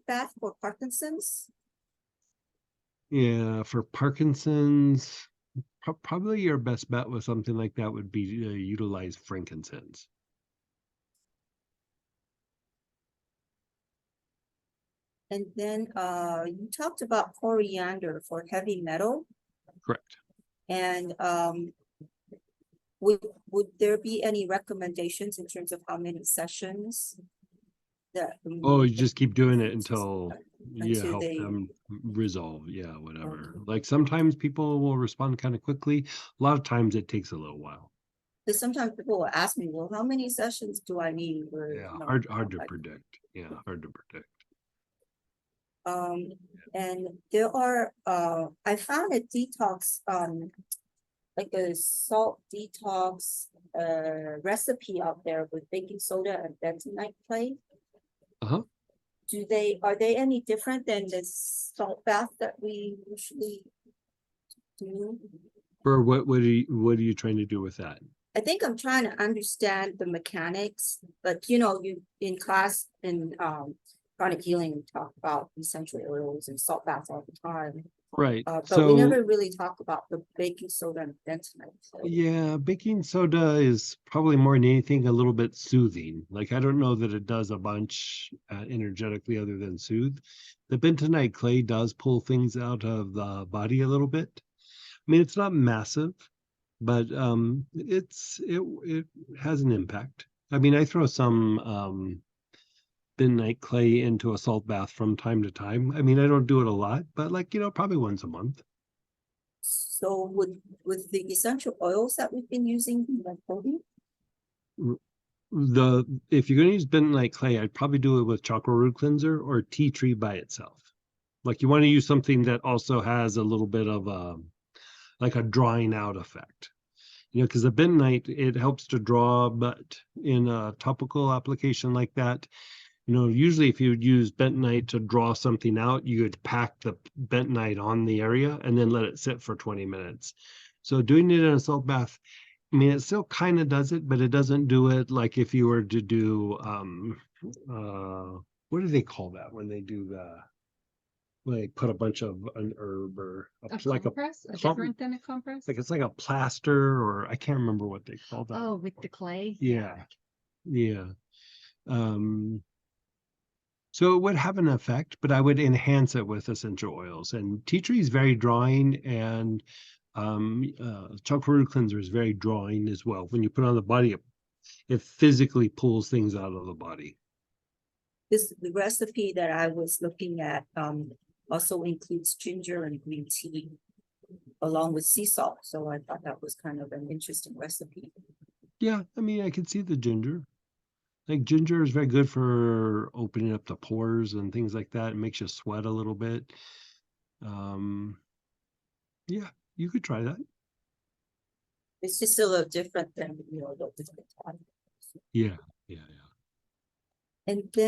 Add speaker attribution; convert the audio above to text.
Speaker 1: bath for Parkinson's?
Speaker 2: Yeah, for Parkinson's, probably your best bet with something like that would be to utilize frankincense.
Speaker 1: And then you talked about coriander for heavy metal.
Speaker 2: Correct.
Speaker 1: And would there be any recommendations in terms of how many sessions that
Speaker 2: Oh, you just keep doing it until you
Speaker 1: until
Speaker 2: help
Speaker 1: they
Speaker 2: them resolve. Yeah, whatever.
Speaker 1: okay.
Speaker 2: Like sometimes people will respond kind of quickly. A lot of times it takes a little while.
Speaker 1: Because sometimes people will ask me, well, how many sessions do I need? Or
Speaker 2: Yeah,
Speaker 1: you know,
Speaker 2: hard to
Speaker 1: like
Speaker 2: predict. Yeah, hard to predict.
Speaker 1: um and there are I found a detox like a salt detox recipe out there with baking soda and bentonite clay.
Speaker 2: Uh-huh.
Speaker 1: Are they any different than the salt bath that we usually do?
Speaker 2: Or what are you trying to do with that?
Speaker 1: I think I'm trying to understand the mechanics, but you know, you in class in chronic healing, we talk about essential oils and salt baths all the time.
Speaker 2: Right.
Speaker 1: But we
Speaker 2: So
Speaker 1: never really talk about the baking soda and bentonite. So
Speaker 2: yeah, baking soda is probably more than anything a little bit soothing. Like I don't know that it does a bunch energetically other than soothe. The bentonite clay does pull things out of the body a little bit. I mean, it's not massive, but it has an impact. I mean, I throw some bentonite clay into a salt bath from time to time. I mean, I don't do it a lot, but like, probably once a month.
Speaker 1: so with the essential oils that we've been using, like codeine,
Speaker 2: The If you're gonna use bentonite clay, I'd probably do it with chakra root cleanser or tea tree by itself. Like you want to use something that also has a little bit of like a drawing out effect. Because the bentonite, it helps to draw, but in a topical application like that, usually if you would use bentonite to draw something out, you would pack the bentonite on the area and then let it sit for 20 minutes. So doing it in a salt bath, I mean, it still kind of does it, but it doesn't do it like if you were to do what do they call that when they do the when they put a bunch of an herb or
Speaker 3: Like a different than a compress?
Speaker 2: like it's like a plaster, or I can't remember what they call that.
Speaker 3: Oh, with the clay?
Speaker 2: Yeah. Yeah. Um so it would have an effect, but I would enhance it with essential oils. And tea tree is very drawing, and chocolate root cleanser is very drawing as well. When you put it on the body, it physically pulls things out of the body.
Speaker 1: the recipe that I was looking at also includes ginger and green tea along with sea salt. So I thought that was kind of an interesting recipe.
Speaker 2: Yeah, I mean, I can see the ginger. Like ginger is very good for opening up the pores and things like that. It makes you sweat a little bit. Um, yeah, you could try that.
Speaker 1: It's just a little different than the different type.
Speaker 2: Yeah, yeah, yeah.
Speaker 1: And then